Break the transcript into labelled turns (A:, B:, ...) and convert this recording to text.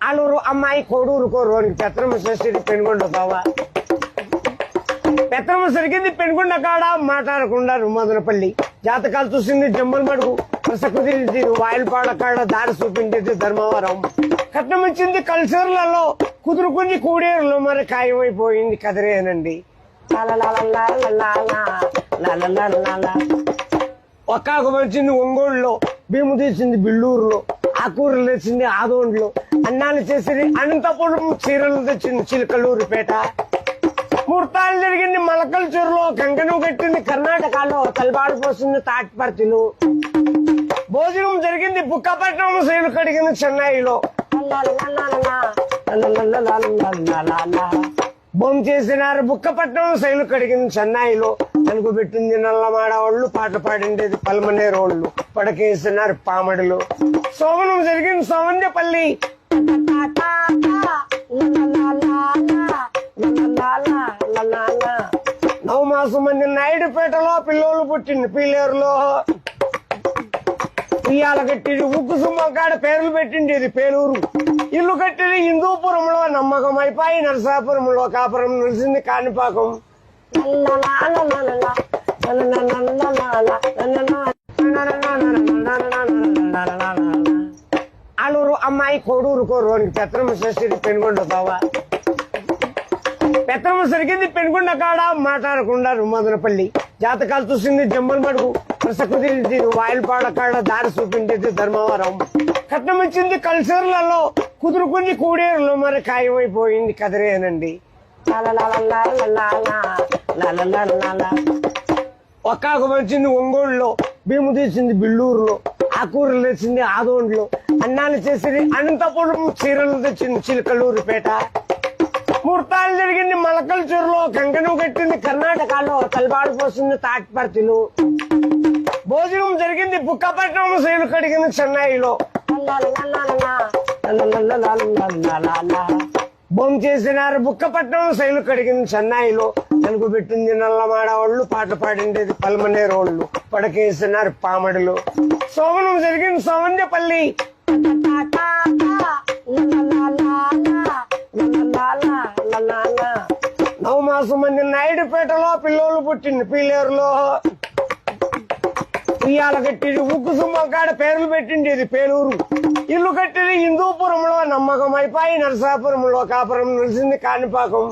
A: ఆలూరు అమ్మాయి కోడూరు కోరునికి పెత్తనం చేసేది పెనుగొండ బావా. పెత్తనం సరిగింది పెనుగొండ కాడ మాట్లాడకుండా మదనపల్లి. జాతకాలు చూసింది జమ్మల మడుగు, కుదిరింది వాయిల్పాడ కాడ దారి చూపించేది ధర్మవరం. కట్నం ఇచ్చింది కల్చర్లలో, కుదురుకుంది కూడేరులో, మరి ఖాయమైపోయింది కదిరేనండి. ఒక్కాకు వచ్చింది ఒంగోలులో, భీము తీసింది బిల్లూరులో, ఆకూరలు తెచ్చింది ఆదోండ్లో, అన్నాలు చేసింది అనంతపురం, చీరలు తెచ్చింది చిలకలూరుపేట. ముహూర్తాలు జరిగింది మలకల్ చెరువులో, కంకణం కట్టింది కర్ణాటకలో, తలబాడు పోసింది తాటిపర్తిలో. భోజనం జరిగింది బుక్కపట్నం, శైలు కడిగింది చెన్నైలో. బొమ్మ చేసినారు బుక్కపట్నం, శైలు కడిగింది చెన్నైలో. తెలుగు పెట్టింది నల్లమాడవాళ్ళు, పాట పాడిండేది పల్మనేరోళ్ళు, పడకేసినారు పామడిలో. సోమనం జరిగింది సోమంజపల్లి. నవమాసం మంది నాయుడుపేటలో, పిల్లోలు పుట్టింది పీలేరులో. ఉయ్యాల కట్టింది ఉక్కు సుమ్మకాడ, పేర్లు పెట్టిండేది పేలూరు. ఇల్లు కట్టింది హిందూపురంలో, నమ్మకం అయిపోయి నరసాపురంలో, కాపురం నిలిచింది కాణిపాకం. ఆలూరు అమ్మాయి కోడూరు కోరునికి పెత్తనం చేసేది పెనుగొండ బావా. పెత్తనం సరిగింది పెనుగొండ కాడ మాట్లాడకుండా మదనపల్లి. జాతకాలు చూసింది జమ్మల మడుగు, కుదిరింది వాయిల్పాడ కాడ దారి చూపించేది ధర్మవరం. కట్నం ఇచ్చింది కల్చర్లలో, కుదురుకుంది కూడేరులో, మరి ఖాయమైపోయింది కదిరేనండి. ఒక్కాకు వచ్చింది ఒంగోలులో, భీము తీసింది బిల్లూరులో, ఆకూరలు తెచ్చింది ఆదోండ్లో, అన్నాలు చేసింది అనంతపురం, చీరలు తెచ్చింది చిలకలూరుపేట. ముహూర్తాలు జరిగింది మలకల్ చెరువులో, కంకణం కట్టింది కర్ణాటకలో, తలబాడు పోసింది తాటిపర్తిలో. భోజనం జరిగింది బుక్కపట్నం, శైలు కడిగింది చెన్నైలో. బొమ్మ చేసినారు బుక్కపట్నం, శైలు కడిగింది చెన్నైలో. తెలుగు పెట్టింది నల్లమాడవాళ్ళు, పాట పాడిండేది పల్మనేరోళ్ళు, పడకేసినారు పామడిలో. సోమనం జరిగింది సోమంజపల్లి. నవమాసం మంది నాయుడుపేటలో, పిల్లోలు పుట్టింది పీలేరులో. ఉయ్యాల కట్టింది ఉక్కు సుమ్మకాడ, పేర్లు పెట్టిండేది పేలూరు. ఇల్లు కట్టింది హిందూపురంలో, నమ్మకం అయిపోయి నరసాపురంలో, కాపురం నిలిచింది కాణిపాకం.